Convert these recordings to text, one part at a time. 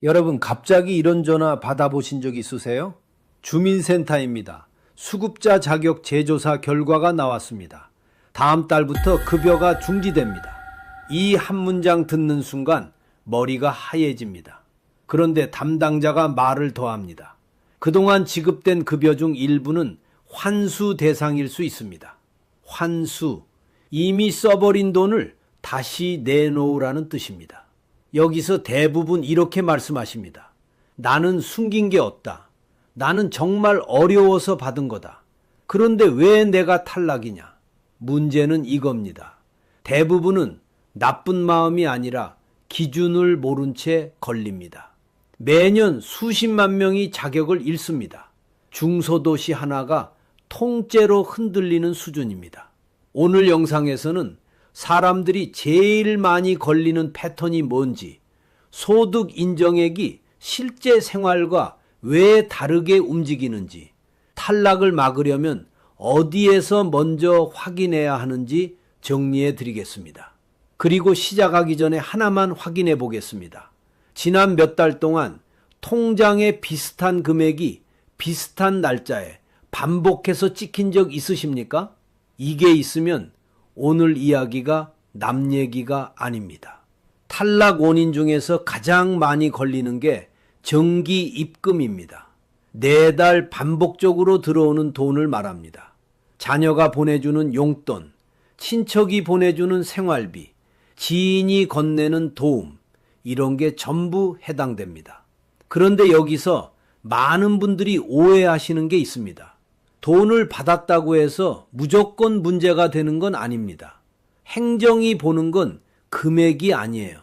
여러분, 갑자기 이런 전화 받아보신 적 있으세요? 주민센터입니다. 수급자 자격 재조사 결과가 나왔습니다. 다음 달부터 급여가 중지됩니다. 이 한 문장 듣는 순간 머리가 하얘집니다. 그런데 담당자가 말을 더합니다. 그동안 지급된 급여 중 일부는 환수 대상일 수 있습니다. 환수, 이미 써버린 돈을 다시 내놓으라는 뜻입니다. 여기서 대부분 이렇게 말씀하십니다. 나는 숨긴 게 없다. 나는 정말 어려워서 받은 거다. 그런데 왜 내가 탈락이냐? 문제는 이겁니다. 대부분은 나쁜 마음이 아니라 기준을 모른 채 걸립니다. 매년 수십만 명이 자격을 잃습니다. 중소도시 하나가 통째로 흔들리는 수준입니다. 오늘 영상에서는 사람들이 제일 많이 걸리는 패턴이 뭔지, 소득 인정액이 실제 생활과 왜 다르게 움직이는지, 탈락을 막으려면 어디에서 먼저 확인해야 하는지 정리해 드리겠습니다. 그리고 시작하기 전에 하나만 확인해 보겠습니다. 지난 몇 달 동안 통장에 비슷한 금액이 비슷한 날짜에 반복해서 찍힌 적 있으십니까? 이게 있으면 오늘 이야기가 남 얘기가 아닙니다. 탈락 원인 중에서 가장 많이 걸리는 게 정기 입금입니다. 4달 반복적으로 들어오는 돈을 말합니다. 자녀가 보내주는 용돈, 친척이 보내주는 생활비, 지인이 건네는 도움, 이런 게 전부 해당됩니다. 그런데 여기서 많은 분들이 오해하시는 게 있습니다. 돈을 받았다고 해서 무조건 문제가 되는 건 아닙니다. 행정이 보는 건 금액이 아니에요.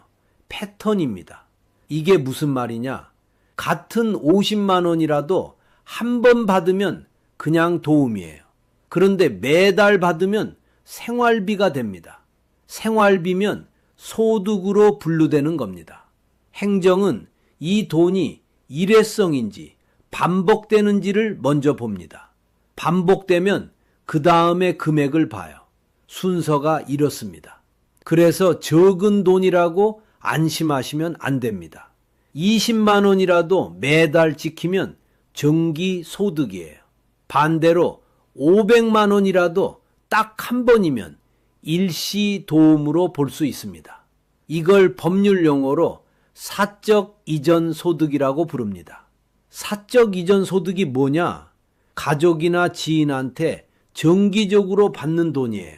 패턴입니다. 이게 무슨 말이냐? 같은 50만 원이라도 한 번 받으면 그냥 도움이에요. 그런데 매달 받으면 생활비가 됩니다. 생활비면 소득으로 분류되는 겁니다. 행정은 이 돈이 일회성인지 반복되는지를 먼저 봅니다. 반복되면 그 다음에 금액을 봐요. 순서가 이렇습니다. 그래서 적은 돈이라고 안심하시면 안 됩니다. 20만 원이라도 매달 지키면 정기 소득이에요. 반대로 500만 원이라도 딱 한 번이면 일시 도움으로 볼 수 있습니다. 이걸 법률 용어로 사적 이전 소득이라고 부릅니다. 사적 이전 소득이 뭐냐? 가족이나 지인한테 정기적으로 받는 돈이에요.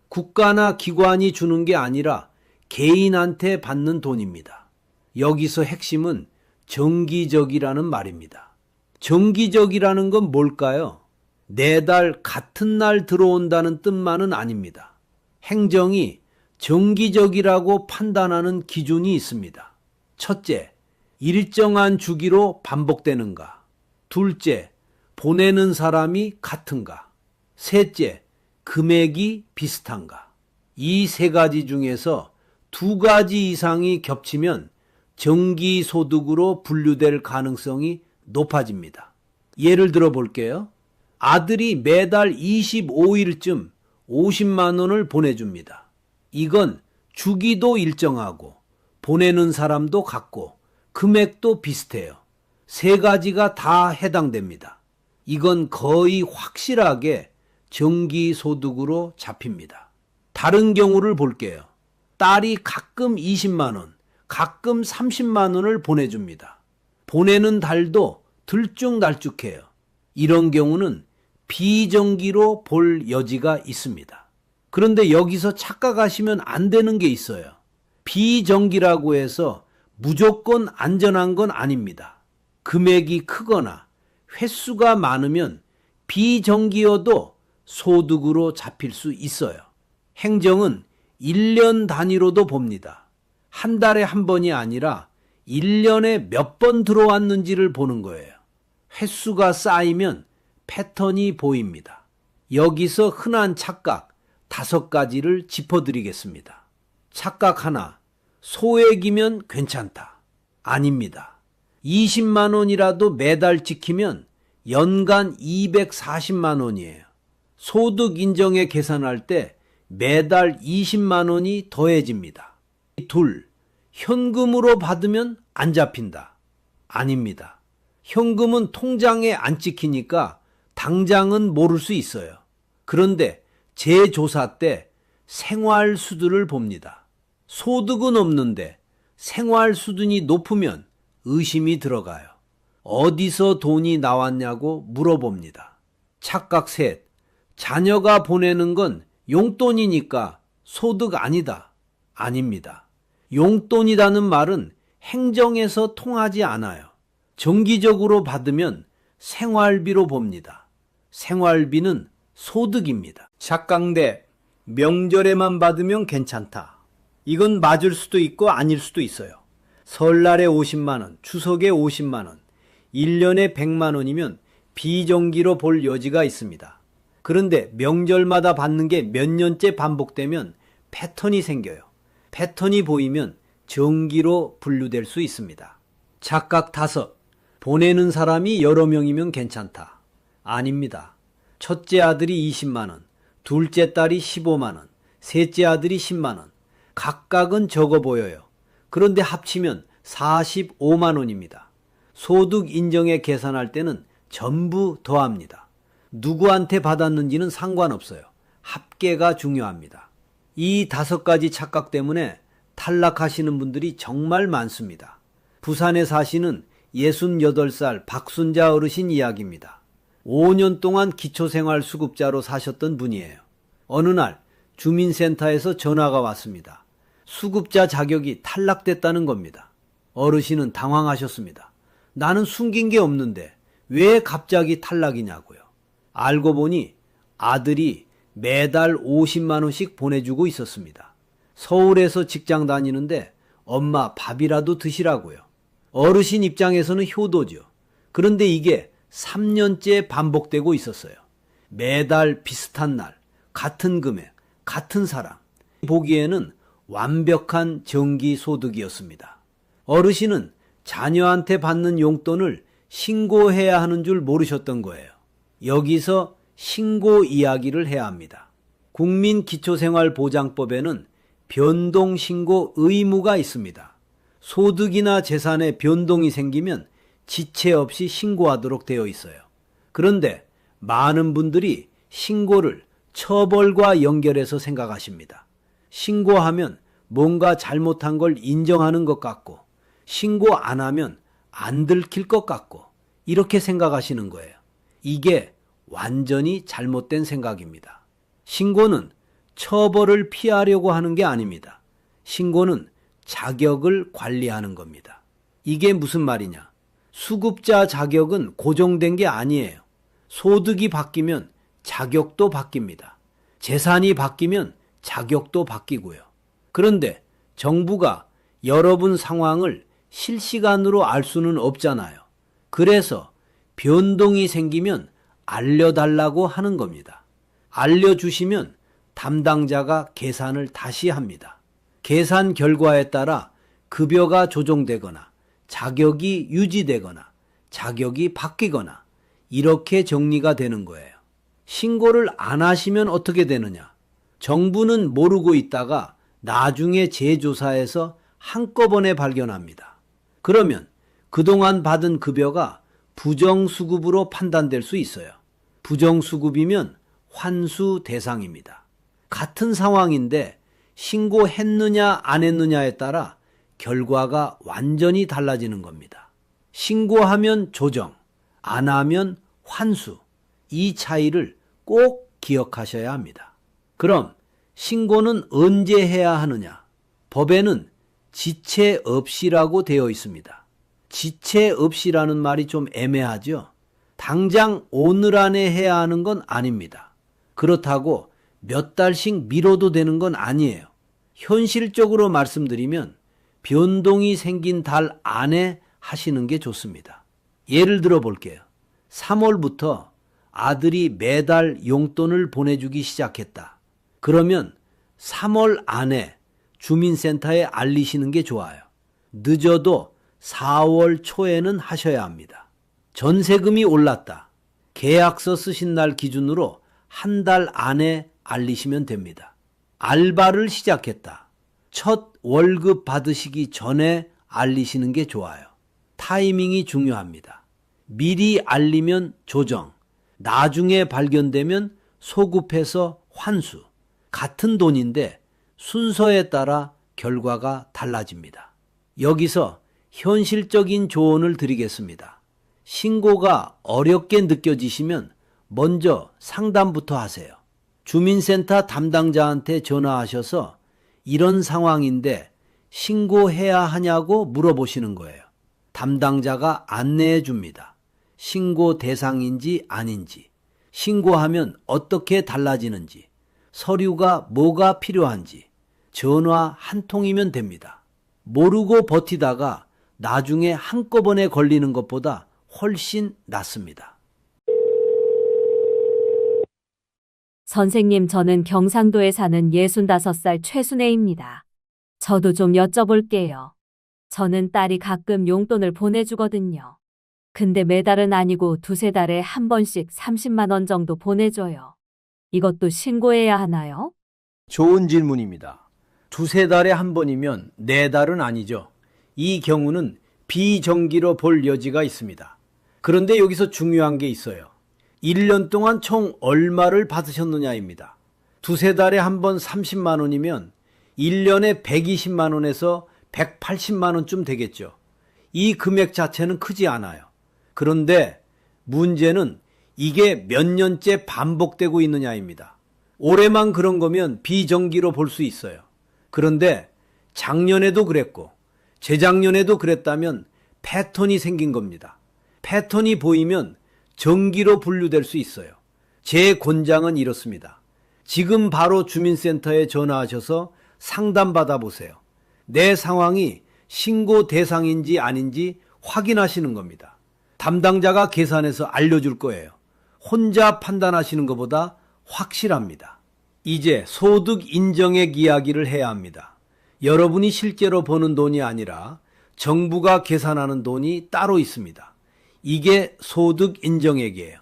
국가나 기관이 주는 게 아니라 개인한테 받는 돈입니다. 여기서 핵심은 정기적이라는 말입니다. 정기적이라는 건 뭘까요? 4달 같은 날 들어온다는 뜻만은 아닙니다. 행정이 정기적이라고 판단하는 기준이 있습니다. 첫째, 일정한 주기로 반복되는가? 둘째, 보내는 사람이 같은가? 셋째, 금액이 비슷한가? 이 3가지 중에서 2가지 이상이 겹치면 정기소득으로 분류될 가능성이 높아집니다. 예를 들어 볼게요. 아들이 매달 25일쯤 50만 원을 보내줍니다. 이건 주기도 일정하고 보내는 사람도 같고 금액도 비슷해요. 3가지가 다 해당됩니다. 이건 거의 확실하게 정기소득으로 잡힙니다. 다른 경우를 볼게요. 딸이 가끔 20만 원, 가끔 30만 원을 보내줍니다. 보내는 달도 들쭉날쭉해요. 이런 경우는 비정기로 볼 여지가 있습니다. 그런데 여기서 착각하시면 안 되는 게 있어요. 비정기라고 해서 무조건 안전한 건 아닙니다. 금액이 크거나 횟수가 많으면 비정기여도 소득으로 잡힐 수 있어요. 행정은 1년 단위로도 봅니다. 한 달에 한 번이 아니라 1년에 몇 번 들어왔는지를 보는 거예요. 횟수가 쌓이면 패턴이 보입니다. 여기서 흔한 착각 5가지를 짚어드리겠습니다. 착각 하나, 소액이면 괜찮다. 아닙니다. 20만 원이라도 매달 지키면 연간 240만 원이에요. 소득 인정에 계산할 때 매달 20만 원이 더해집니다. 둘, 현금으로 받으면 안 잡힌다. 아닙니다. 현금은 통장에 안 찍히니까 당장은 모를 수 있어요. 그런데 재조사 때 생활 수준을 봅니다. 소득은 없는데 생활 수준이 높으면 의심이 들어가요. 어디서 돈이 나왔냐고 물어봅니다. 착각 셋, 자녀가 보내는 건 용돈이니까 소득 아니다. 아닙니다. 용돈이라는 말은 행정에서 통하지 않아요. 정기적으로 받으면 생활비로 봅니다. 생활비는 소득입니다. 착각대, 명절에만 받으면 괜찮다. 이건 맞을 수도 있고 아닐 수도 있어요. 설날에 50만 원, 추석에 50만 원, 1년에 100만 원이면 비정기로 볼 여지가 있습니다. 그런데 명절마다 받는 게 몇 년째 반복되면 패턴이 생겨요. 패턴이 보이면 정기로 분류될 수 있습니다. 착각 다섯, 보내는 사람이 여러 명이면 괜찮다. 아닙니다. 첫째 아들이 20만 원, 둘째 딸이 15만 원, 셋째 아들이 10만 원. 각각은 적어 보여요. 그런데 합치면 45만 원입니다. 소득 인정에 계산할 때는 전부 더합니다. 누구한테 받았는지는 상관없어요. 합계가 중요합니다. 이 5가지 착각 때문에 탈락하시는 분들이 정말 많습니다. 부산에 사시는 68살 박순자 어르신 이야기입니다. 5년 동안 기초생활수급자로 사셨던 분이에요. 어느 날 주민센터에서 전화가 왔습니다. 수급자 자격이 탈락됐다는 겁니다. 어르신은 당황하셨습니다. 나는 숨긴 게 없는데 왜 갑자기 탈락이냐고요. 알고 보니 아들이 매달 50만 원씩 보내주고 있었습니다. 서울에서 직장 다니는데 엄마 밥이라도 드시라고요. 어르신 입장에서는 효도죠. 그런데 이게 3년째 반복되고 있었어요. 매달 비슷한 날, 같은 금액, 같은 사람. 보기에는 완벽한 정기소득이었습니다. 어르신은 자녀한테 받는 용돈을 신고해야 하는 줄 모르셨던 거예요. 여기서 신고 이야기를 해야 합니다. 국민기초생활보장법에는 변동신고 의무가 있습니다. 소득이나 재산에 변동이 생기면 지체 없이 신고하도록 되어 있어요. 그런데 많은 분들이 신고를 처벌과 연결해서 생각하십니다. 신고하면 뭔가 잘못한 걸 인정하는 것 같고 신고 안 하면 안 들킬 것 같고 이렇게 생각하시는 거예요. 이게 완전히 잘못된 생각입니다. 신고는 처벌을 피하려고 하는 게 아닙니다. 신고는 자격을 관리하는 겁니다. 이게 무슨 말이냐? 수급자 자격은 고정된 게 아니에요. 소득이 바뀌면 자격도 바뀝니다. 재산이 바뀌면 자격도 바뀌고요. 그런데 정부가 여러분 상황을 실시간으로 알 수는 없잖아요. 그래서 변동이 생기면 알려달라고 하는 겁니다. 알려주시면 담당자가 계산을 다시 합니다. 계산 결과에 따라 급여가 조정되거나 자격이 유지되거나 자격이 바뀌거나 이렇게 정리가 되는 거예요. 신고를 안 하시면 어떻게 되느냐? 정부는 모르고 있다가 나중에 재조사해서 한꺼번에 발견합니다. 그러면 그동안 받은 급여가 부정수급으로 판단될 수 있어요. 부정수급이면 환수 대상입니다. 같은 상황인데 신고했느냐 안 했느냐에 따라 결과가 완전히 달라지는 겁니다. 신고하면 조정, 안 하면 환수. 이 차이를 꼭 기억하셔야 합니다. 그럼 신고는 언제 해야 하느냐? 법에는 지체 없이라고 되어 있습니다. 지체 없이라는 말이 좀 애매하죠? 당장 오늘 안에 해야 하는 건 아닙니다. 그렇다고 몇 달씩 미뤄도 되는 건 아니에요. 현실적으로 말씀드리면 변동이 생긴 달 안에 하시는 게 좋습니다. 예를 들어 볼게요. 3월부터 아들이 매달 용돈을 보내주기 시작했다. 그러면 3월 안에 주민센터에 알리시는 게 좋아요. 늦어도 4월 초에는 하셔야 합니다. 전세금이 올랐다. 계약서 쓰신 날 기준으로 한 달 안에 알리시면 됩니다. 알바를 시작했다. 첫 월급 받으시기 전에 알리시는 게 좋아요. 타이밍이 중요합니다. 미리 알리면 조정, 나중에 발견되면 소급해서 환수. 같은 돈인데 순서에 따라 결과가 달라집니다. 여기서 현실적인 조언을 드리겠습니다. 신고가 어렵게 느껴지시면 먼저 상담부터 하세요. 주민센터 담당자한테 전화하셔서 이런 상황인데 신고해야 하냐고 물어보시는 거예요. 담당자가 안내해 줍니다. 신고 대상인지 아닌지, 신고하면 어떻게 달라지는지, 서류가 뭐가 필요한지, 전화 한 통이면 됩니다. 모르고 버티다가 나중에 한꺼번에 걸리는 것보다 훨씬 낫습니다. 선생님, 저는 경상도에 사는 65살 최순애입니다. 저도 좀 여쭤볼게요. 저는 딸이 가끔 용돈을 보내주거든요. 근데 매달은 아니고 두세 달에 한 번씩 30만 원 정도 보내줘요. 이것도 신고해야 하나요? 좋은 질문입니다. 두세 달에 한 번이면 네 달은 아니죠. 이 경우는 비정기로 볼 여지가 있습니다. 그런데 여기서 중요한 게 있어요. 1년 동안 총 얼마를 받으셨느냐입니다. 두세 달에 한 번 30만 원이면 1년에 120만 원에서 180만 원쯤 되겠죠. 이 금액 자체는 크지 않아요. 그런데 문제는 이게 몇 년째 반복되고 있느냐입니다. 올해만 그런 거면 비정기로 볼 수 있어요. 그런데 작년에도 그랬고 재작년에도 그랬다면 패턴이 생긴 겁니다. 패턴이 보이면 정기로 분류될 수 있어요. 제 권장은 이렇습니다. 지금 바로 주민센터에 전화하셔서 상담받아 보세요. 내 상황이 신고 대상인지 아닌지 확인하시는 겁니다. 담당자가 계산해서 알려줄 거예요. 혼자 판단하시는 것보다 확실합니다. 이제 소득 인정액 이야기를 해야 합니다. 여러분이 실제로 버는 돈이 아니라 정부가 계산하는 돈이 따로 있습니다. 이게 소득 인정액이에요.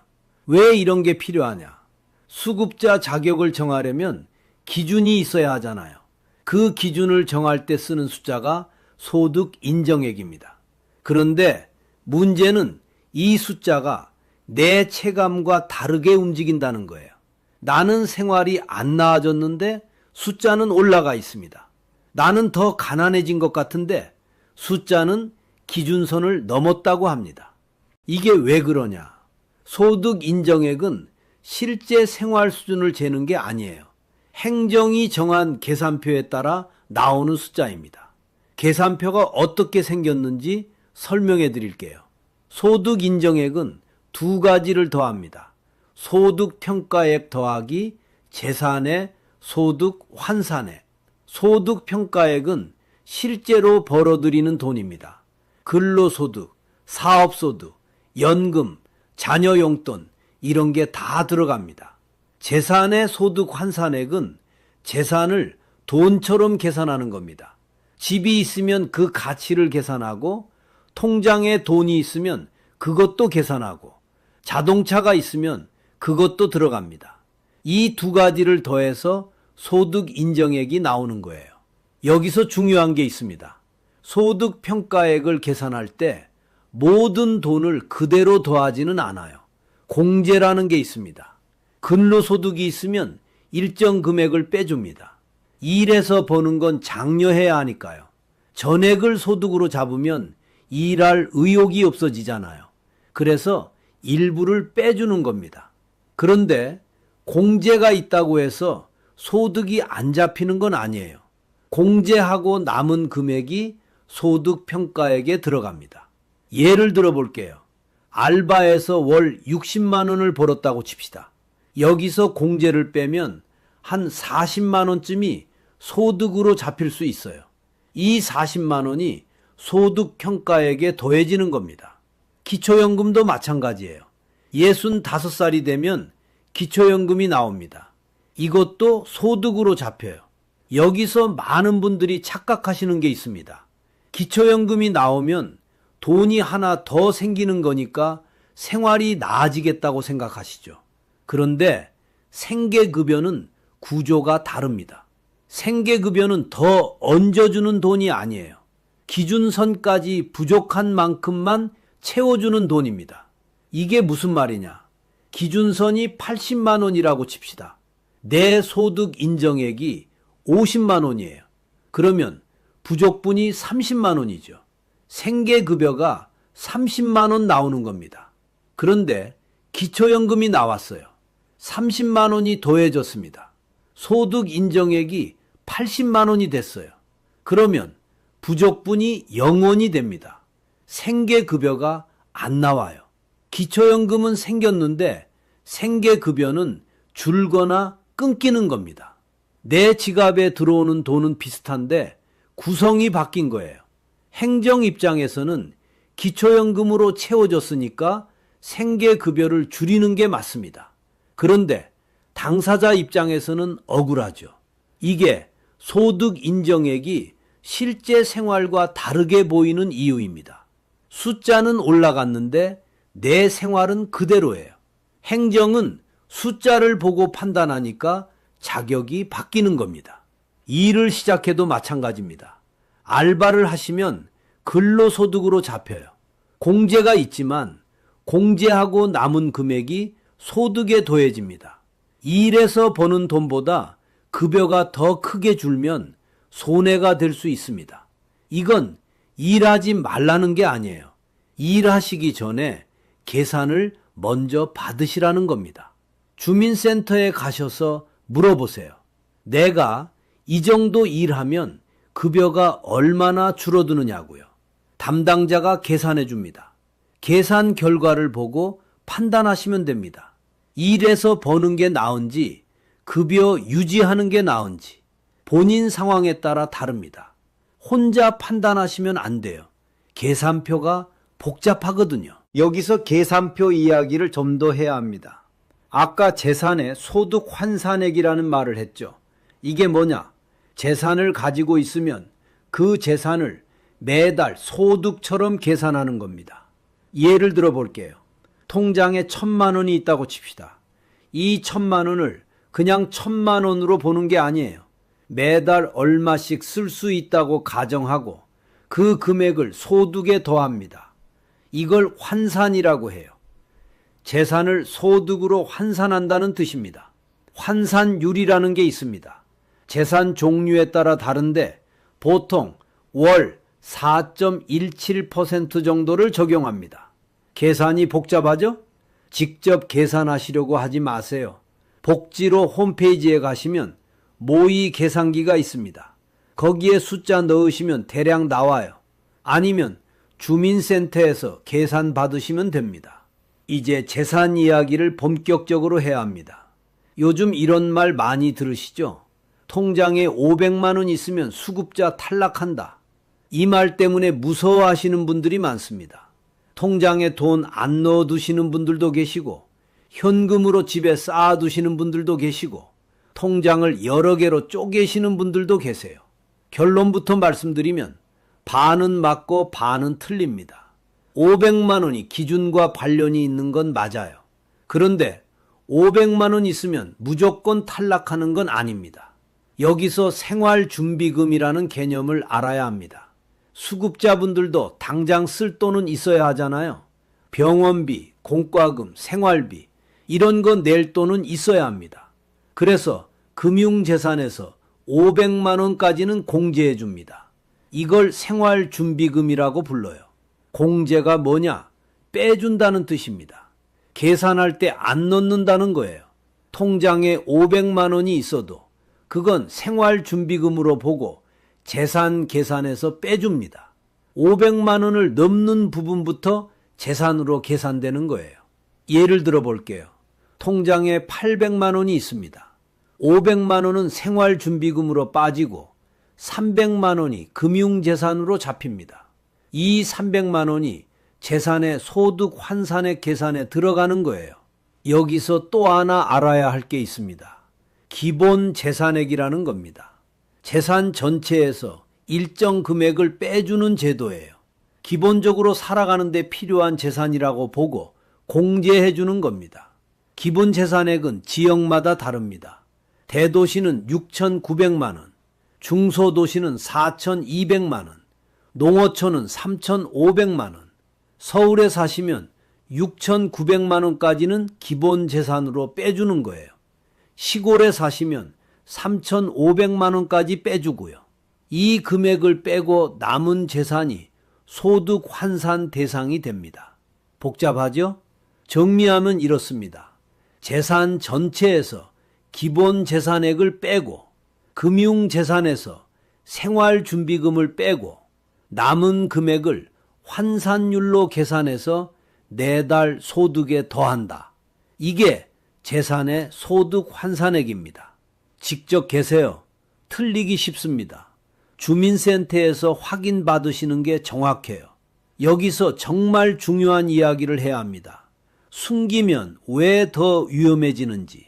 왜 이런 게 필요하냐? 수급자 자격을 정하려면 기준이 있어야 하잖아요. 그 기준을 정할 때 쓰는 숫자가 소득 인정액입니다. 그런데 문제는 이 숫자가 내 체감과 다르게 움직인다는 거예요. 나는 생활이 안 나아졌는데 숫자는 올라가 있습니다. 나는 더 가난해진 것 같은데 숫자는 기준선을 넘었다고 합니다. 이게 왜 그러냐? 소득 인정액은 실제 생활 수준을 재는 게 아니에요. 행정이 정한 계산표에 따라 나오는 숫자입니다. 계산표가 어떻게 생겼는지 설명해 드릴게요. 소득 인정액은 두 가지를 더합니다. 소득 평가액 더하기 재산의 소득 환산액. 소득 평가액은 실제로 벌어들이는 돈입니다. 근로소득, 사업소득, 연금, 자녀 용돈 이런 게 다 들어갑니다. 재산의 소득 환산액은 재산을 돈처럼 계산하는 겁니다. 집이 있으면 그 가치를 계산하고 통장에 돈이 있으면 그것도 계산하고 자동차가 있으면 그것도 들어갑니다. 이 두 가지를 더해서 소득 인정액이 나오는 거예요. 여기서 중요한 게 있습니다. 소득 평가액을 계산할 때 모든 돈을 그대로 더하지는 않아요. 공제라는 게 있습니다. 근로소득이 있으면 일정 금액을 빼줍니다. 일해서 버는 건 장려해야 하니까요. 전액을 소득으로 잡으면 일할 의욕이 없어지잖아요. 그래서 일부를 빼주는 겁니다. 그런데 공제가 있다고 해서 소득이 안 잡히는 건 아니에요. 공제하고 남은 금액이 소득 평가액에 들어갑니다. 예를 들어 볼게요. 알바에서 월 60만 원을 벌었다고 칩시다. 여기서 공제를 빼면 한 40만 원쯤이 소득으로 잡힐 수 있어요. 이 40만 원이 소득 평가액에 더해지는 겁니다. 기초연금도 마찬가지예요. 65살이 되면 기초연금이 나옵니다. 이것도 소득으로 잡혀요. 여기서 많은 분들이 착각하시는 게 있습니다. 기초연금이 나오면 돈이 하나 더 생기는 거니까 생활이 나아지겠다고 생각하시죠. 그런데 생계급여는 구조가 다릅니다. 생계급여는 더 얹어주는 돈이 아니에요. 기준선까지 부족한 만큼만 채워주는 돈입니다. 이게 무슨 말이냐? 기준선이 80만 원이라고 칩시다. 내 소득 인정액이 50만 원이에요. 그러면 부족분이 30만 원이죠. 생계급여가 30만 원 나오는 겁니다. 그런데 기초연금이 나왔어요. 30만 원이 더해졌습니다. 소득 인정액이 80만 원이 됐어요. 그러면 부족분이 0원이 됩니다. 생계급여가 안 나와요. 기초연금은 생겼는데 생계급여는 줄거나 끊기는 겁니다. 내 지갑에 들어오는 돈은 비슷한데 구성이 바뀐 거예요. 행정 입장에서는 기초연금으로 채워졌으니까 생계급여를 줄이는 게 맞습니다. 그런데 당사자 입장에서는 억울하죠. 이게 소득 인정액이 실제 생활과 다르게 보이는 이유입니다. 숫자는 올라갔는데 내 생활은 그대로예요. 행정은 숫자를 보고 판단하니까 자격이 바뀌는 겁니다. 일을 시작해도 마찬가지입니다. 알바를 하시면 근로소득으로 잡혀요. 공제가 있지만 공제하고 남은 금액이 소득에 더해집니다. 일해서 버는 돈보다 급여가 더 크게 줄면 손해가 될 수 있습니다. 이건 일하지 말라는 게 아니에요. 일하시기 전에 계산을 먼저 받으시라는 겁니다. 주민센터에 가셔서 물어보세요. 내가 이 정도 일하면 급여가 얼마나 줄어드느냐고요. 담당자가 계산해 줍니다. 계산 결과를 보고 판단하시면 됩니다. 일해서 버는 게 나은지 급여 유지하는 게 나은지 본인 상황에 따라 다릅니다. 혼자 판단하시면 안 돼요. 계산표가 복잡하거든요. 여기서 계산표 이야기를 좀 더 해야 합니다. 아까 재산의 소득 환산액이라는 말을 했죠. 이게 뭐냐? 재산을 가지고 있으면 그 재산을 매달 소득처럼 계산하는 겁니다. 예를 들어 볼게요. 통장에 1,000만 원이 있다고 칩시다. 이 1,000만 원을 그냥 1,000만 원으로 보는 게 아니에요. 매달 얼마씩 쓸 수 있다고 가정하고 그 금액을 소득에 더합니다. 이걸 환산이라고 해요. 재산을 소득으로 환산한다는 뜻입니다. 환산율이라는 게 있습니다. 재산 종류에 따라 다른데 보통 월 4.17% 정도를 적용합니다. 계산이 복잡하죠? 직접 계산하시려고 하지 마세요. 복지로 홈페이지에 가시면 모의 계산기가 있습니다. 거기에 숫자 넣으시면 대략 나와요. 아니면 주민센터에서 계산 받으시면 됩니다. 이제 재산 이야기를 본격적으로 해야 합니다. 요즘 이런 말 많이 들으시죠? 통장에 500만 원 있으면 수급자 탈락한다. 이 말 때문에 무서워하시는 분들이 많습니다. 통장에 돈 안 넣어두시는 분들도 계시고 현금으로 집에 쌓아두시는 분들도 계시고 통장을 여러 개로 쪼개시는 분들도 계세요. 결론부터 말씀드리면 반은 맞고 반은 틀립니다. 500만 원이 기준과 관련이 있는 건 맞아요. 그런데 500만 원 있으면 무조건 탈락하는 건 아닙니다. 여기서 생활준비금이라는 개념을 알아야 합니다. 수급자분들도 당장 쓸 돈은 있어야 하잖아요. 병원비, 공과금, 생활비 이런 거 낼 돈은 있어야 합니다. 그래서 금융재산에서 500만 원까지는 공제해 줍니다. 이걸 생활준비금이라고 불러요. 공제가 뭐냐? 빼준다는 뜻입니다. 계산할 때 안 넣는다는 거예요. 통장에 500만 원이 있어도 그건 생활준비금으로 보고 재산 계산에서 빼줍니다. 500만 원을 넘는 부분부터 재산으로 계산되는 거예요. 예를 들어 볼게요. 통장에 800만 원이 있습니다. 500만 원은 생활준비금으로 빠지고 300만 원이 금융재산으로 잡힙니다. 이 300만 원이 재산의 소득 환산액 계산에 들어가는 거예요. 여기서 또 하나 알아야 할 게 있습니다. 기본 재산액이라는 겁니다. 재산 전체에서 일정 금액을 빼주는 제도예요. 기본적으로 살아가는 데 필요한 재산이라고 보고 공제해 주는 겁니다. 기본 재산액은 지역마다 다릅니다. 대도시는 6,900만 원, 중소도시는 4,200만 원, 농어촌은 3,500만 원, 서울에 사시면 6,900만 원까지는 기본 재산으로 빼주는 거예요. 시골에 사시면 3,500만 원까지 빼주고요. 이 금액을 빼고 남은 재산이 소득 환산 대상이 됩니다. 복잡하죠? 정리하면 이렇습니다. 재산 전체에서 기본 재산액을 빼고 금융재산에서 생활준비금을 빼고 남은 금액을 환산율로 계산해서 매달 소득에 더한다. 이게 재산의 소득 환산액입니다. 직접 계세요. 틀리기 쉽습니다. 주민센터에서 확인받으시는 게 정확해요. 여기서 정말 중요한 이야기를 해야 합니다. 숨기면 왜 더 위험해지는지.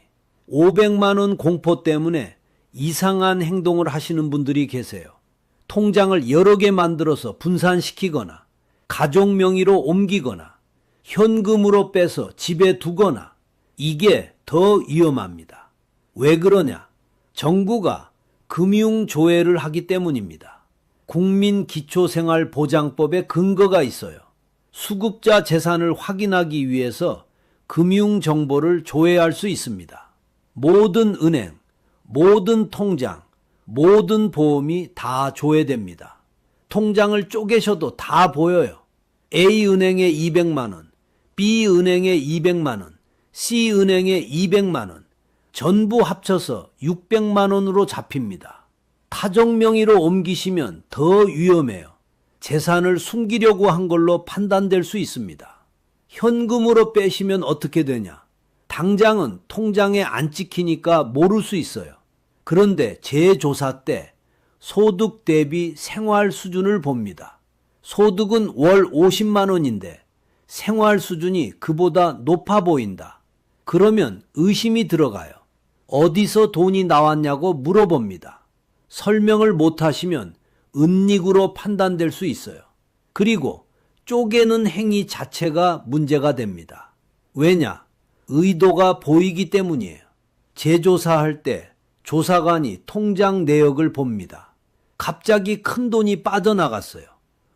500만 원 공포 때문에 이상한 행동을 하시는 분들이 계세요. 통장을 여러 개 만들어서 분산시키거나 가족 명의로 옮기거나 현금으로 빼서 집에 두거나 이게 더 위험합니다. 왜 그러냐? 정부가 금융조회를 하기 때문입니다. 국민기초생활보장법에 근거가 있어요. 수급자 재산을 확인하기 위해서 금융정보를 조회할 수 있습니다. 모든 은행, 모든 통장, 모든 보험이 다 조회됩니다. 통장을 쪼개셔도 다 보여요. A은행에 200만 원, B은행에 200만 원, C은행에 200만 원, 전부 합쳐서 600만 원으로 잡힙니다. 타정 명의로 옮기시면 더 위험해요. 재산을 숨기려고 한 걸로 판단될 수 있습니다. 현금으로 빼시면 어떻게 되냐? 당장은 통장에 안 찍히니까 모를 수 있어요. 그런데 재조사 때 소득 대비 생활 수준을 봅니다. 소득은 월 50만 원인데 생활 수준이 그보다 높아 보인다. 그러면 의심이 들어가요. 어디서 돈이 나왔냐고 물어봅니다. 설명을 못하시면 은닉으로 판단될 수 있어요. 그리고 쪼개는 행위 자체가 문제가 됩니다. 왜냐? 의도가 보이기 때문이에요. 재조사할 때 조사관이 통장 내역을 봅니다. 갑자기 큰 돈이 빠져나갔어요.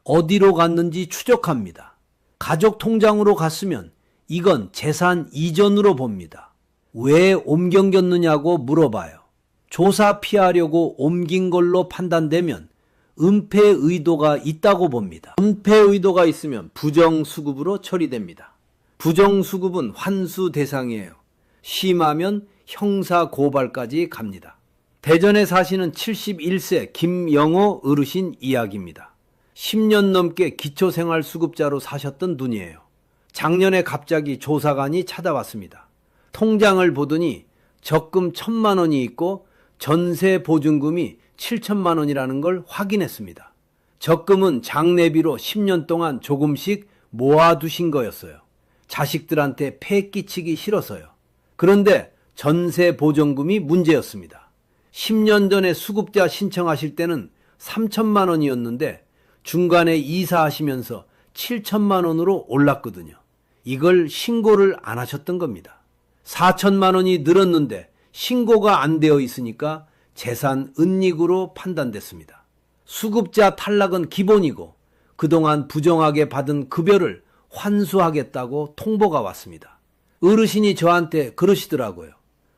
어디로 갔는지 추적합니다. 가족 통장으로 갔으면 이건 재산 이전으로 봅니다. 왜 옮겼느냐고 물어봐요. 조사 피하려고 옮긴 걸로 판단되면 은폐 의도가 있다고 봅니다. 은폐 의도가 있으면 부정수급으로 처리됩니다. 부정수급은 환수 대상이에요. 심하면 형사고발까지 갑니다. 대전에 사시는 71세 김영호 어르신 이야기입니다. 10년 넘게 기초생활수급자로 사셨던 분이에요. 작년에 갑자기 조사관이 찾아왔습니다. 통장을 보더니 적금 1,000만 원이 있고 전세 보증금이 7천만 원이라는 걸 확인했습니다. 적금은 장례비로 10년 동안 조금씩 모아두신 거였어요. 자식들한테 폐 끼치기 싫어서요. 그런데 전세 보증금이 문제였습니다. 10년 전에 수급자 신청하실 때는 3천만 원이었는데 중간에 이사하시면서 7천만 원으로 올랐거든요. 이걸 신고를 안 하셨던 겁니다. 4천만 원이 늘었는데 신고가 안 되어 있으니까 재산 은닉으로 판단됐습니다. 수급자 탈락은 기본이고 그동안 부정하게 받은 급여를 환수하겠다고 통보가 왔습니다. 어르신이 저한테 그러시더라고요.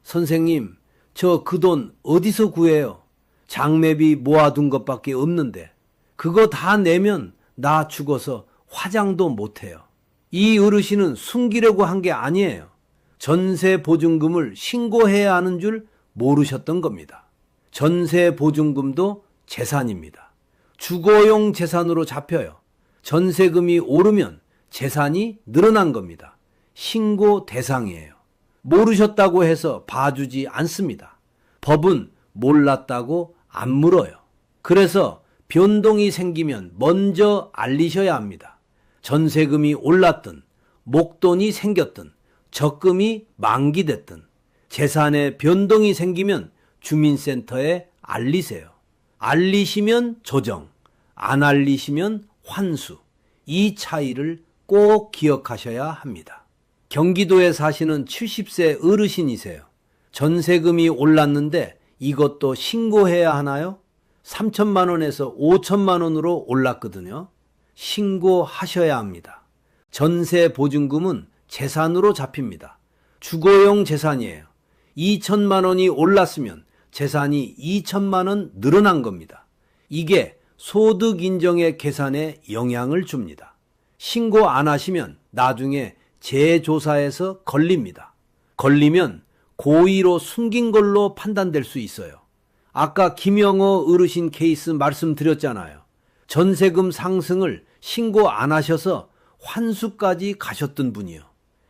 선생님, 저 그 돈 어디서 구해요? 장례비 모아둔 것밖에 없는데 그거 다 내면 나 죽어서 화장도 못해요. 이 어르신은 숨기려고 한 게 아니에요. 전세 보증금을 신고해야 하는 줄 모르셨던 겁니다. 전세 보증금도 재산입니다. 주거용 재산으로 잡혀요. 전세금이 오르면 재산이 늘어난 겁니다. 신고 대상이에요. 모르셨다고 해서 봐주지 않습니다. 법은 몰랐다고 안 물어요. 그래서 변동이 생기면 먼저 알리셔야 합니다. 전세금이 올랐든 목돈이 생겼든 적금이 만기됐든 재산에 변동이 생기면 주민센터에 알리세요. 알리시면 조정, 안 알리시면 환수. 이 차이를 꼭 기억하셔야 합니다. 경기도에 사시는 70세 어르신이세요. 전세금이 올랐는데 이것도 신고해야 하나요? 3천만 원에서 5천만 원으로 올랐거든요. 신고하셔야 합니다. 전세 보증금은 재산으로 잡힙니다. 주거용 재산이에요. 2천만 원이 올랐으면 재산이 2천만 원 늘어난 겁니다. 이게 소득 인정의 계산에 영향을 줍니다. 신고 안 하시면 나중에 재조사에서 걸립니다. 걸리면 고의로 숨긴 걸로 판단될 수 있어요. 아까 김영호 어르신 케이스 말씀드렸잖아요. 전세금 상승을 신고 안 하셔서 환수까지 가셨던 분이요.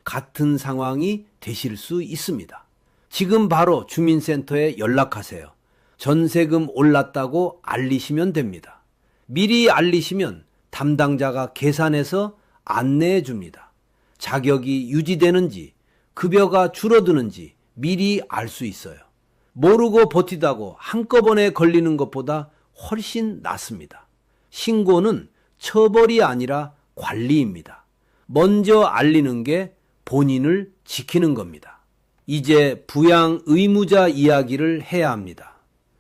같은 상황이 되실 수 있습니다. 지금 바로 주민센터에 연락하세요. 전세금 올랐다고 알리시면 됩니다. 미리 알리시면 담당자가 계산해서 안내해 줍니다. 자격이 유지되는지 급여가 줄어드는지 미리 알 수 있어요. 모르고 버티다고 한꺼번에 걸리는 것보다 훨씬 낫습니다. 신고는 처벌이 아니라 관리입니다. 먼저 알리는 게 본인을 지키는 겁니다. 이제 부양 의무자 이야기를 해야 합니다.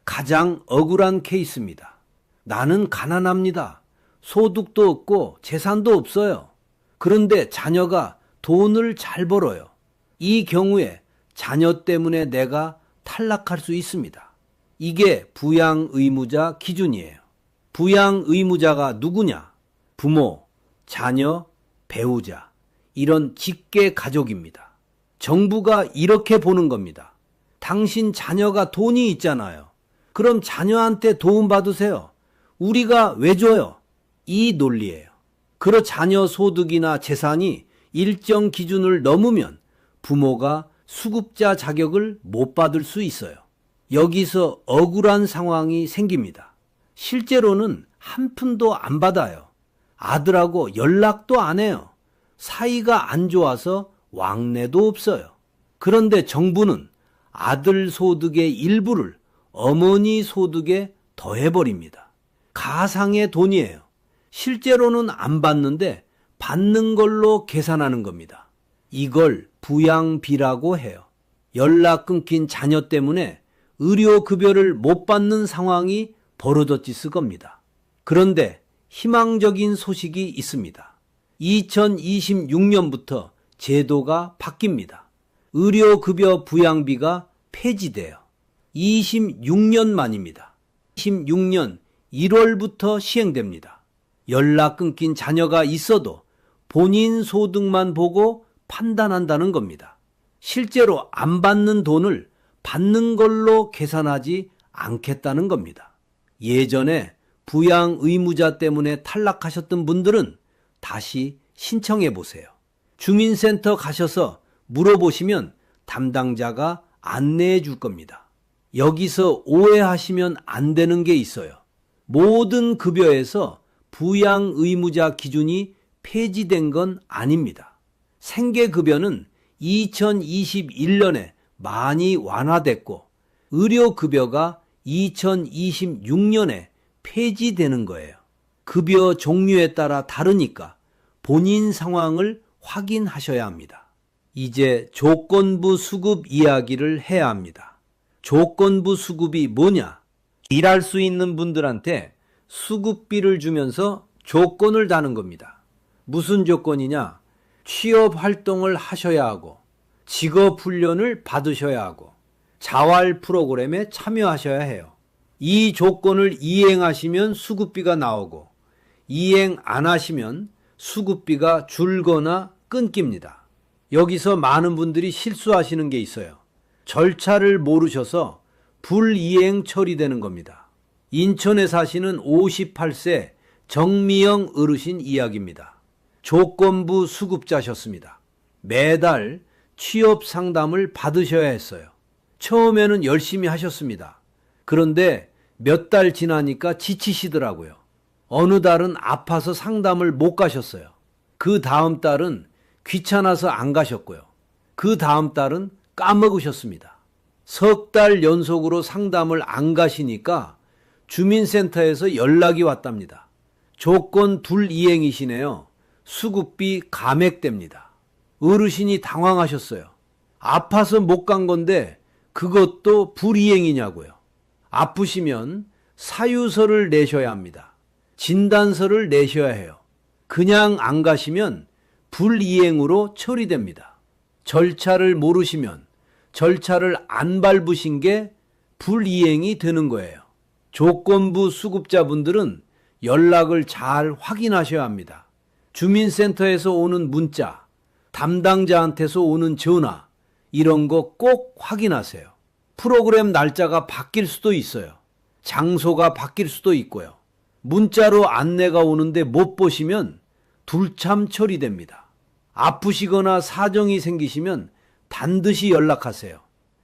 가장 억울한 케이스입니다. 나는 가난합니다. 소득도 없고 재산도 없어요. 그런데 자녀가 돈을 잘 벌어요. 이 경우에 자녀 때문에 내가 탈락할 수 있습니다. 이게 부양 의무자 기준이에요. 부양 의무자가 누구냐? 부모, 자녀, 배우자, 이런 직계 가족입니다. 정부가 이렇게 보는 겁니다. 당신 자녀가 돈이 있잖아요. 그럼 자녀한테 도움 받으세요. 우리가 왜 줘요? 이 논리예요. 그러 자녀 소득이나 재산이 일정 기준을 넘으면 부모가 수급자 자격을 못 받을 수 있어요. 여기서 억울한 상황이 생깁니다. 실제로는 한 푼도 안 받아요. 아들하고 연락도 안 해요. 사이가 안 좋아서 왕래도 없어요. 그런데 정부는 아들 소득의 일부를 어머니 소득에 더해버립니다. 가상의 돈이에요. 실제로는 안 받는데 받는 걸로 계산하는 겁니다. 이걸 부양비라고 해요. 연락 끊긴 자녀 때문에 의료급여를 못 받는 상황이 벌어졌을 겁니다. 그런데 희망적인 소식이 있습니다. 2026년부터 제도가 바뀝니다. 의료급여 부양비가 폐지돼요. 26년 만입니다. 26년 1월부터 시행됩니다. 연락 끊긴 자녀가 있어도 본인 소득만 보고 판단한다는 겁니다. 실제로 안 받는 돈을 받는 걸로 계산하지 않겠다는 겁니다. 예전에 부양 의무자 때문에 탈락하셨던 분들은 다시 신청해 보세요. 주민센터 가셔서 물어보시면 담당자가 안내해 줄 겁니다. 여기서 오해하시면 안 되는 게 있어요. 모든 급여에서 부양 의무자 기준이 폐지된 건 아닙니다. 생계급여는 2021년에 많이 완화됐고 의료급여가 2026년에 폐지되는 거예요. 급여 종류에 따라 다르니까 본인 상황을 확인하셔야 합니다. 이제 조건부 수급 이야기를 해야 합니다. 조건부 수급이 뭐냐? 일할 수 있는 분들한테 수급비를 주면서 조건을 다는 겁니다. 무슨 조건이냐? 취업 활동을 하셔야 하고 직업 훈련을 받으셔야 하고 자활 프로그램에 참여하셔야 해요. 이 조건을 이행하시면 수급비가 나오고 이행 안 하시면 수급비가 줄거나 끊깁니다. 여기서 많은 분들이 실수하시는 게 있어요. 절차를 모르셔서 불이행 처리되는 겁니다. 인천에 사시는 58세 정미영 어르신 이야기입니다. 조건부 수급자셨습니다. 매달 취업 상담을 받으셔야 했어요. 처음에는 열심히 하셨습니다. 그런데 몇 달 지나니까 지치시더라고요. 어느 달은 아파서 상담을 못 가셨어요. 그 다음 달은 귀찮아서 안 가셨고요. 그 다음 달은 까먹으셨습니다. 석 달 연속으로 상담을 안 가시니까 주민센터에서 연락이 왔답니다. 조건 불이행이시네요. 수급비 감액됩니다. 어르신이 당황하셨어요. 아파서 못 간 건데 그것도 불이행이냐고요. 아프시면 사유서를 내셔야 합니다. 진단서를 내셔야 해요. 그냥 안 가시면 불이행으로 처리됩니다. 절차를 모르시면 절차를 안 밟으신 게 불이행이 되는 거예요. 조건부 수급자분들은 연락을 잘 확인하셔야 합니다. 주민센터에서 오는 문자, 담당자한테서 오는 전화, 이런 거 꼭 확인하세요. 프로그램 날짜가 바뀔 수도 있어요. 장소가 바뀔 수도 있고요. 문자로 안내가 오는데 못 보시면 불참 처리됩니다. 아프시거나 사정이 생기시면 반드시 연락하세요.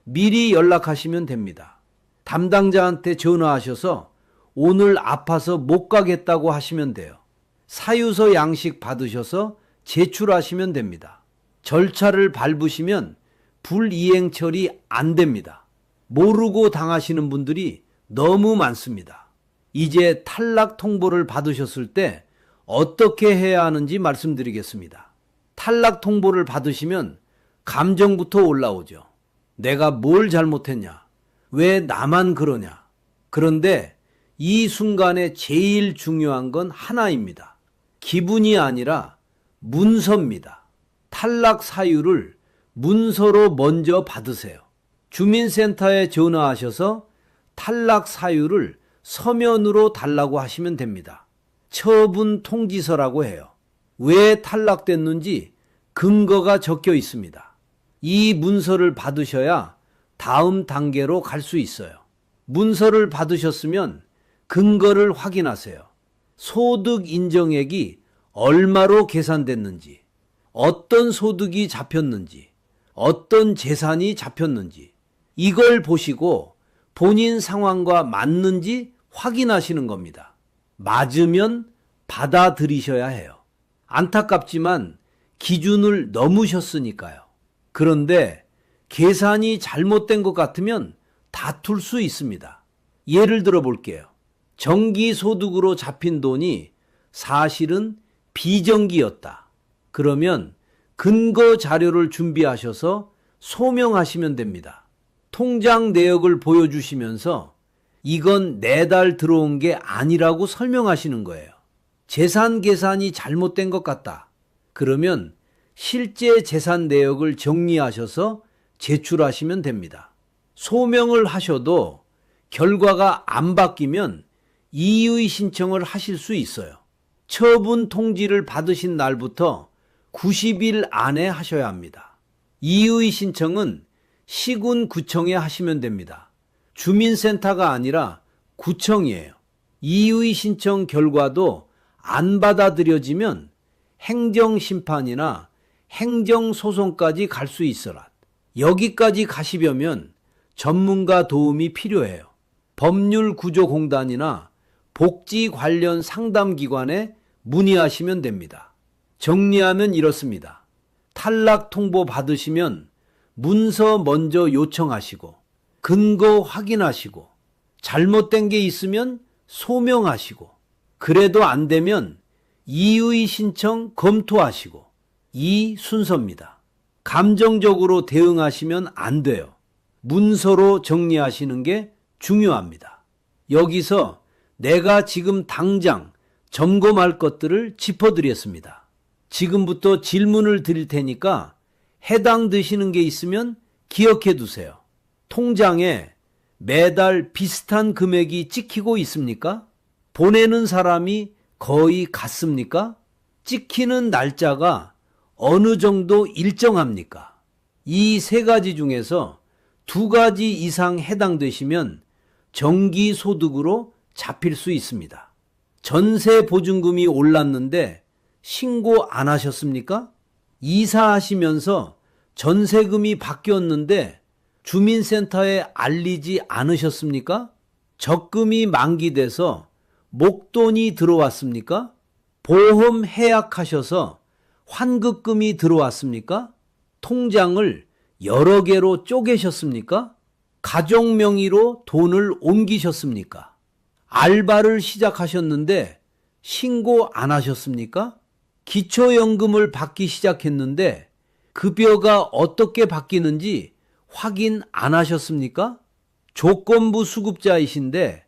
미리 연락하시면 됩니다. 담당자한테 전화하셔서 오늘 아파서 못 가겠다고 하시면 돼요. 사유서 양식 받으셔서 제출하시면 됩니다. 절차를 밟으시면 불이행 처리 안 됩니다. 모르고 당하시는 분들이 너무 많습니다. 이제 탈락 통보를 받으셨을 때 어떻게 해야 하는지 말씀드리겠습니다. 탈락 통보를 받으시면 감정부터 올라오죠. 내가 뭘 잘못했냐? 왜 나만 그러냐? 그런데 이 순간에 제일 중요한 건 하나입니다. 기분이 아니라 문서입니다. 탈락 사유를 문서로 먼저 받으세요. 주민센터에 전화하셔서 탈락 사유를 서면으로 달라고 하시면 됩니다. 처분 통지서라고 해요. 왜 탈락됐는지 근거가 적혀 있습니다. 이 문서를 받으셔야 다음 단계로 갈 수 있어요. 문서를 받으셨으면 근거를 확인하세요. 소득 인정액이 얼마로 계산됐는지, 어떤 소득이 잡혔는지, 어떤 재산이 잡혔는지, 이걸 보시고 본인 상황과 맞는지 확인하시는 겁니다. 맞으면 받아들이셔야 해요. 안타깝지만 기준을 넘으셨으니까요. 그런데 계산이 잘못된 것 같으면 다툴 수 있습니다. 예를 들어 볼게요. 정기소득으로 잡힌 돈이 사실은 비정기였다. 그러면 근거 자료를 준비하셔서 소명하시면 됩니다. 통장 내역을 보여주시면서 이건 내달 들어온 게 아니라고 설명하시는 거예요. 재산 계산이 잘못된 것 같다. 그러면 실제 재산 내역을 정리하셔서 제출하시면 됩니다. 소명을 하셔도 결과가 안 바뀌면 이의 신청을 하실 수 있어요. 처분 통지를 받으신 날부터 90일 안에 하셔야 합니다. 이의 신청은 시군구청에 하시면 됩니다. 주민센터가 아니라 구청이에요. 이의 신청 결과도 안 받아들여지면 행정심판이나 행정소송까지 갈 수 있어라. 여기까지 가시려면 전문가 도움이 필요해요. 법률구조공단이나 복지 관련 상담기관에 문의하시면 됩니다. 정리하면 이렇습니다. 탈락 통보 받으시면 문서 먼저 요청하시고 근거 확인하시고 잘못된 게 있으면 소명하시고 그래도 안 되면 이의 신청 검토하시고 이 순서입니다. 감정적으로 대응하시면 안 돼요. 문서로 정리하시는 게 중요합니다. 여기서 내가 지금 당장 점검할 것들을 짚어드렸습니다. 지금부터 질문을 드릴 테니까 해당되시는 게 있으면 기억해 두세요. 통장에 매달 비슷한 금액이 찍히고 있습니까? 보내는 사람이 거의 같습니까? 찍히는 날짜가 어느 정도 일정합니까? 이 세 가지 중에서 두 가지 이상 해당되시면 정기소득으로 잡힐 수 있습니다. 전세보증금이 올랐는데 신고 안 하셨습니까? 이사하시면서 전세금이 바뀌었는데 주민센터에 알리지 않으셨습니까? 적금이 만기돼서 목돈이 들어왔습니까? 보험 해약하셔서 환급금이 들어왔습니까? 통장을 여러 개로 쪼개셨습니까? 가족 명의로 돈을 옮기셨습니까? 알바를 시작하셨는데 신고 안 하셨습니까? 기초연금을 받기 시작했는데 급여가 어떻게 바뀌는지 확인 안 하셨습니까? 조건부 수급자이신데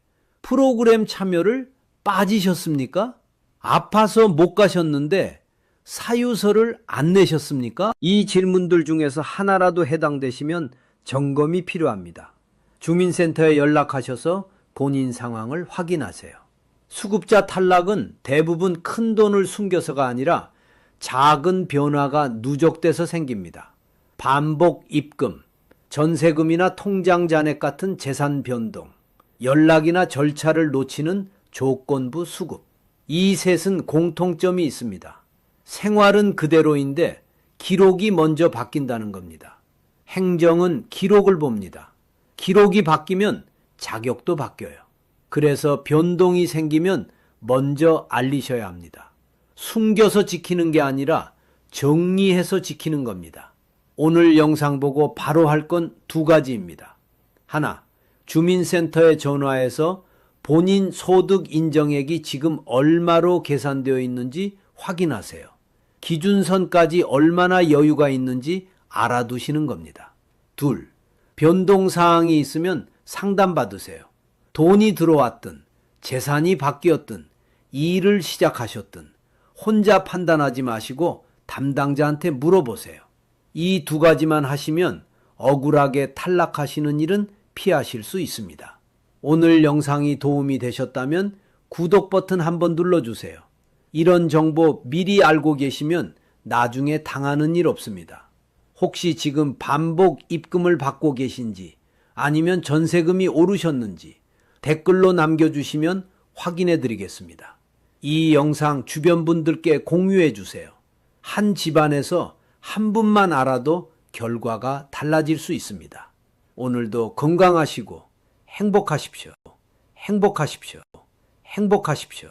프로그램 참여를 빠지셨습니까? 아파서 못 가셨는데 사유서를 안 내셨습니까? 이 질문들 중에서 하나라도 해당되시면 점검이 필요합니다. 주민센터에 연락하셔서 본인 상황을 확인하세요. 수급자 탈락은 대부분 큰 돈을 숨겨서가 아니라 작은 변화가 누적돼서 생깁니다. 반복 입금, 전세금이나 통장 잔액 같은 재산 변동, 연락이나 절차를 놓치는 조건부 수급. 이 셋은 공통점이 있습니다. 생활은 그대로인데 기록이 먼저 바뀐다는 겁니다. 행정은 기록을 봅니다. 기록이 바뀌면 자격도 바뀌어요. 그래서 변동이 생기면 먼저 알리셔야 합니다. 숨겨서 지키는 게 아니라 정리해서 지키는 겁니다. 오늘 영상 보고 바로 할 건 두 가지입니다. 하나, 주민센터에 전화해서 본인 소득 인정액이 지금 얼마로 계산되어 있는지 확인하세요. 기준선까지 얼마나 여유가 있는지 알아두시는 겁니다. 둘, 변동사항이 있으면 상담받으세요. 돈이 들어왔든 재산이 바뀌었든 일을 시작하셨든 혼자 판단하지 마시고 담당자한테 물어보세요. 이 두 가지만 하시면 억울하게 탈락하시는 일은 피하실 수 있습니다. 오늘 영상이 도움이 되셨다면 구독 버튼 한번 눌러주세요. 이런 정보 미리 알고 계시면 나중에 당하는 일 없습니다. 혹시 지금 반복 입금을 받고 계신지 아니면 전세금이 오르셨는지 댓글로 남겨주시면 확인해 드리겠습니다. 이 영상 주변 분들께 공유해 주세요. 한 집안에서 한 분만 알아도 결과가 달라질 수 있습니다. 오늘도 건강하시고 행복하십시오. 행복하십시오. 행복하십시오.